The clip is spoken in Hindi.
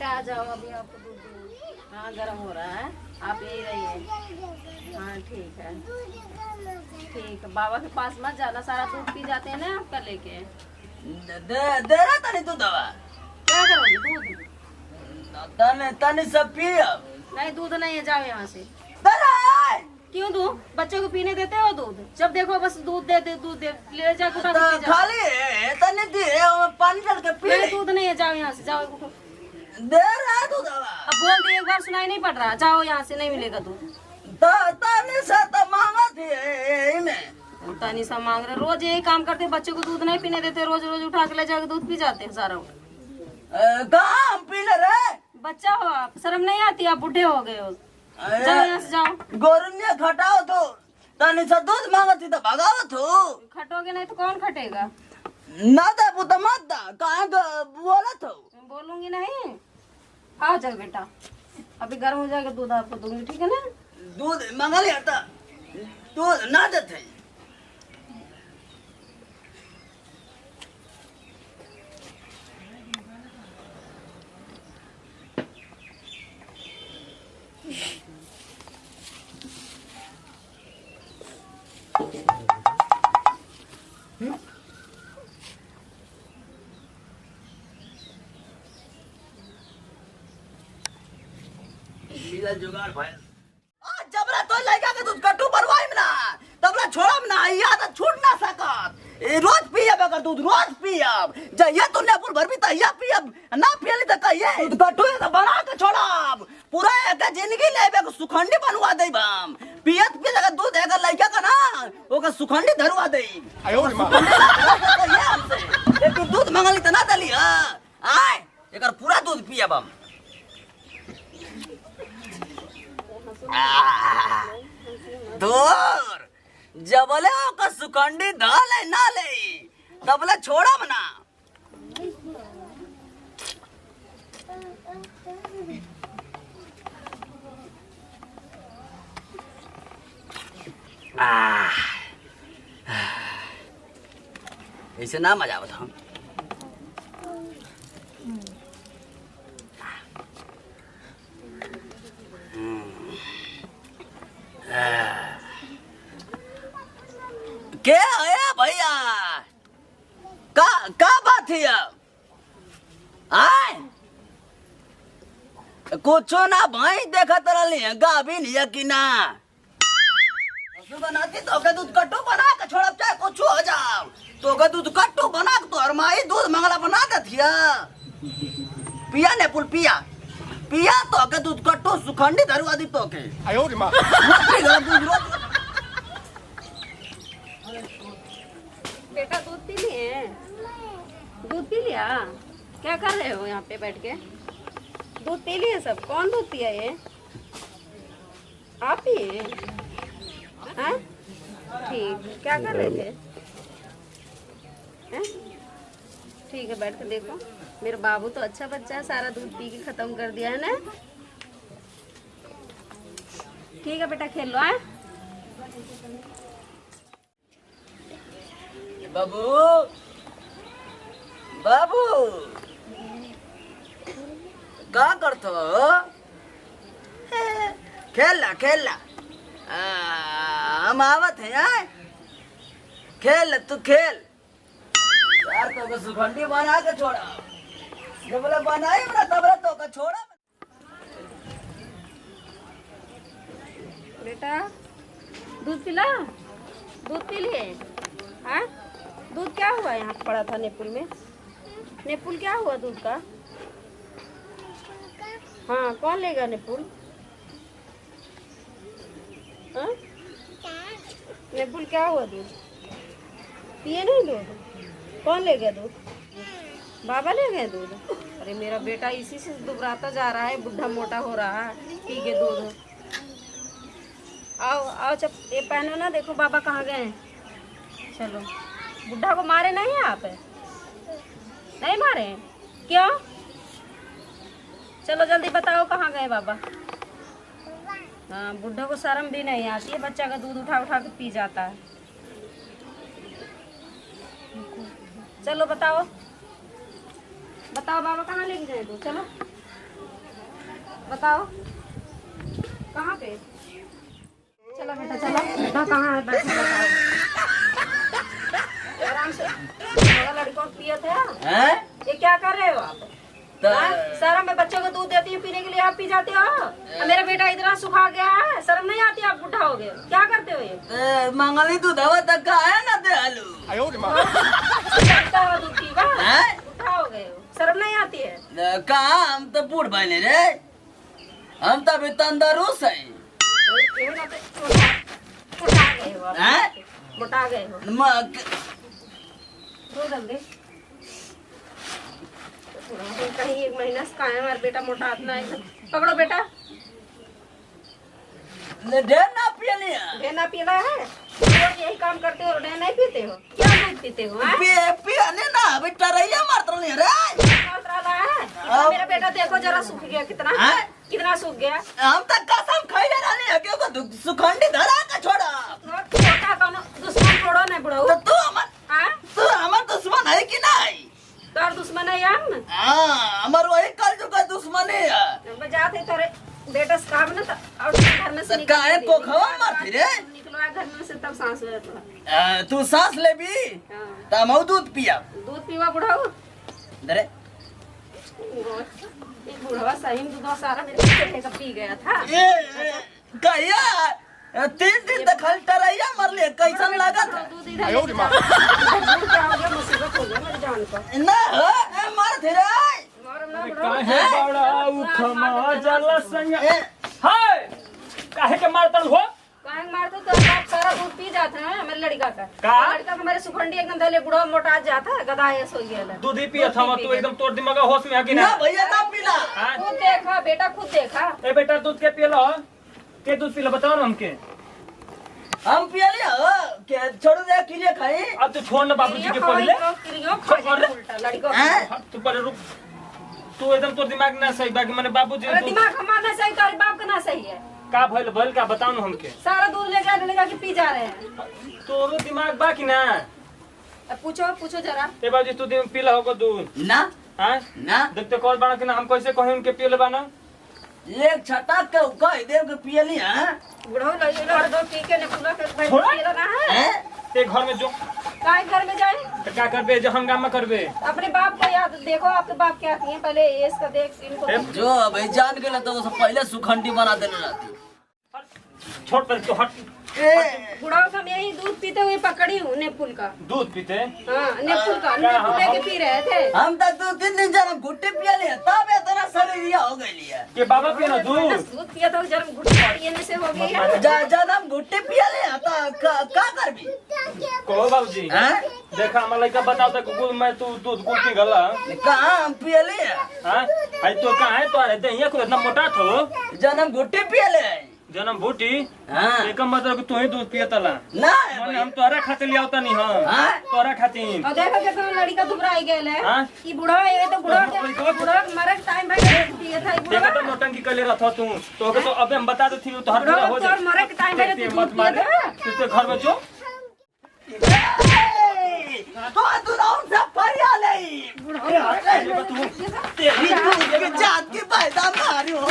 बेटा आ जाओ, अभी आपको दूध दूँ। हाँ गर्म हो रहा है, आप यही रहिए। हाँ ठीक है, ठीक है। बाबा के पास मत जाना, सारा दूध पी जाते हैं ना आपका लेके। दे रहा था नहीं तू दवा? क्या करोगे दूध? तने तने सब पी अब। नहीं दूध नहीं है, जाओ यहाँ से। दे रहा है। क्यों दूं? बच्चों को पीने देते हो दूध? जब देखो बस दूध दे दे, दूध दे, ले जा कुटा तो खाली है तने दे पानी डाल के पी ले। दूध नहीं है, जाओ यहाँ से, जाओ। दे रहा है तू दवा। अब बोल दिए, एक बार सुनाई नहीं पड़ रहा, जाओ यहाँ से, नहीं मिलेगा दूध। तने से तो मांगा थी इन्हें। तनी सा मांग रहे, रोज यही काम करते, बच्चों को दूध नहीं पीने देते, रोज रोज उठा के ले जाके दूध पी जाते हैं सारा। कहाँ पीने रे? बच्चा हो आप, शर्म नहीं आती? आप बुढ़े हो गए हो, जाओ यहाँ से, जाओ। गोरुनिया खटाओ तो तने से दूध मांगा थी तो भगाओ तो। खटोगे नहीं तो कौन खटेगा? ना दे पुत मत दा, कहाँ बोला तो? बोलूंगी नहीं। आओ चल बेटा, अभी गर्म हो जाएगा दूध, आपको दूंगी, ठीक है ना? दूध मंगा लिया था, दूध ना देते। जुगाड़ भाई जबरा तो लगा के दूध कटू परवाई में ना तबला छोड़म ना, या तो छूट ना सकत। रोज पियब अगर दूध रोज पियब, जइया तू ने पुल भर भी तइया पियब, ना पियली त कहिए दूध कटू तो बना के छोड़ब। पूरा एक जिंदगी लेबे को सुखंडी बनवा देब हम। पियत पियत अगर दूध एक लइका का ना ओका सुखंडी धरवा देब। आयो रे मां, लेकिन दूध मंगली त ना दली। आय एकर पूरा दूध पियब हम। दूर जबले ओका सुखंडी धले ना ले तबले छोड़ब ना। ऐसे ना मजा आवत हम। क्या है भैया? का बात है? आए कुछ ना भाई देखत रही है, गाभिन है कि ना? बनाती तो के दूध कट्टू बना के छोड़ब, चाहे कुछ हो जाओ तो के दूध कट्टू बना के तो अरमाई दूध मंगला बना देथिया। पिया ने पुल पिया पिया तो के दूध कट्टू सुखंडी धरवा दी तो के। आयो रे मां, बेटा दूध पी लिए? दूध पी लिया? क्या कर रहे हो यहाँ पे बैठ के? दूध पी लिए सब? कौन दूध पिया ये? आप पिए? हैं? ठीक, क्या कर रहे थे? हैं? ठीक है, बैठ के देखो। मेरा बाबू तो अच्छा बच्चा है, सारा दूध पी के खत्म कर दिया है ना। ठीक है बेटा, खेल लो। आए बाबू बाबू क्या करते हो? खेलना खेलना हम आवत है यार। खेल तू खेल यार, तो सुखंडी बना के छोड़ा, जब बनाई ना तब तो का छोड़ा। बेटा दूध पिला? दूध पी लिए? हाँ, दूध क्या हुआ? यहाँ पड़ा था नेपुल में। नेपुल क्या हुआ दूध का? हाँ, कौन लेगा नेपुल? हाँ? नेपुल क्या हुआ दूध? पिए नहीं दूध? कौन ले गया दूध? बाबा ले गए दूध? अरे मेरा बेटा इसी से दुबराता जा रहा है, बुढ़ा मोटा हो रहा है पी के दूध। आओ आओ, चप ये पहनो ना, देखो बाबा कहाँ गए हैं। चलो, बुढ़ा को मारे नहीं आप? नहीं मारे? क्यों? चलो जल्दी बताओ कहाँ गए बाबा। हाँ, बुढ़ा को शर्म भी नहीं आती है, बच्चा का दूध उठा उठा के पी जाता है। चलो बताओ बताओ बाबा कहाँ लेके गए दूध? चलो बताओ कहाँ पे? चलो बेटा चलो, बेटा कहाँ है? बैठो बताओ। आराम से। मेरा लड़कों पिए थे हैं? ये क्या कर रहे हो आप? शर्म में बच्चों को दूध देती हूँ पीने के लिए, आप पी जाते हो। और मेरा बेटा इतना सुखा गया है, शर्म नहीं आती? आप बुढ़ा हो गए, क्या करते हो ये? मंगली दूध हवा तक का है ना दे आलू दूध पीवा, बुढ़ा हो गए हो, शर्म नहीं आती है? कहा हम तो बूढ़ बने रे, हम तो अभी तंदुरुस्त है। मोटा गए हो दो जल्दी। कहीं एक महीना से काहे हमारा बेटा मोटा इतना है। पकड़ो बेटा, ढेर ना पिए लिया, ढेर ना पीना है। रोज यही काम करते हो, ढेर नहीं पीते हो? क्या दूध पीते हो? पिए ने ना अभी टरैया मारत रही रे। मेरा बेटा देखो जरा सूख गया, कितना कितना सूख गया। हम तक कसम खाई रहनी है क्यों सुखंडी धरा का छोड़ा। दुश्मन छोड़ो नहीं बुढ़ाऊ। तो तू हमार दुश्मन है कि नहीं? तोर दुश्मन है हम? हाँ, हमार वही कल जो का दुश्मन है। जाते तोरे बेटा से कहा ना और घर में से काहे को खवा मारती रे? निकलो घर में से तब सांस ले। तू सांस ले भी तो हम दूध पिया। दूध पीवा बुढ़ाऊ? दरे एक बुढ़वा सही में दूध सारा मेरे पेट का पी गया था। कहिया 3 दिन तक हल टरैया मर ले, कैसन लगा था? दूध इधर क्या हो गया? मुसीबत हो गया मेरी जान को। ना मार थे रे। काहे बड़ा उखमा जला संग हाय काहे के मारतल हो? काहे मारते तो आप सारा दूध पी जाते हैं मेरे लड़का का। लड़का का मेरे सुखंडी एकदम धले बुढ़ा मोटा जाता है, गधा ऐसे हो गया। दूध ही पिया था तू, एकदम तोर दिमाग होश में आ कि ना ना? भैया ना पीला। खुद देखा बेटा, खुद देखा। ए बेटा दूध के पियला के दूध पिला बताओ ना हमके। हम पिया लिया के छोड़ दे किले खाई। अब तो छोड़ ना बाबूजी के पहले उल्टा लड़का तू पर रुक। तू एकदम तोर दिमाग ना सही बाकी माने बाबूजी दिमाग हमारा सही, तुम्हारे बाप का ना सही है। का भइल का बताओ ना हमके। सारा दूध ले जाके पी जा रहे हैं। तोरो दिमाग बाकी ना? अब पूछो जरा। ए बाबूजी तू दिन पीला होगा दूध ना हां ना देखते कौन बाना कि ना हम कैसे कहीं उनके पियले बाना? एक छटाक के कह देव के पिए लिया। बुढ़ऊ लइलो और दो पी के ने पूरा कर बैठ छोड़ा? पिए ना है। ते घर में जो काहे घर में जाए? तो क्या करबे जो हंगामा करबे? अपने बाप को याद देखो, आपके बाप क्या किए पहले इसका देख इनको। जो भाई जान के तो उससे पहले सुखंडी बना देने रहती। छोड़ पर तो हट। बुढ़ाओ का मैं ही दूध पीते हुए पकड़ी हूँ नेपुल का। दूध पीते? हाँ नेपुल का, नेपुल लेके पी रहे थे। हम तक 2-3 दिन जब गुट्टी पिया लिया तब इतना शरीर हो गई लिया। के बाबा पिए ना दूध? दूध पिया था जब गुट्टी पीने से हो गई है। जब हम गुट्टी पिया लिया तो क्या करबी? कहो बाबूजी देखा हमारा लड़का बताओ तो मैं तू दूध गुड़ पी गला कहाँ हम पिया लिया? हां आई तो कहां है तो अरे ये को इतना मोटा थो जब हम गुट्टी पिया ले जन्म बूटी। हाँ एक मतलब कि तू ही दूध पिए तला ना मन हम तोरा खातिर ले आवता नहीं हाँ? तोरा खातिर। और देखो कितना लड़का दुबराई गेल है। हाँ? ये बुढ़ा ये तो बुढ़ा मरे टाइम भाई पिए था ये देखा बुढ़ा। तो नौटंकी कर ले रहा तू तो के तो अबे हम बता देती तो हर पूरा हो बुढ़ा तो मरे के टाइम भाई जाए तू मत दूध मार पिए था। तू घर में जो तो राउंड से परिया ले तू तेरी जात की पैदा मारी हो।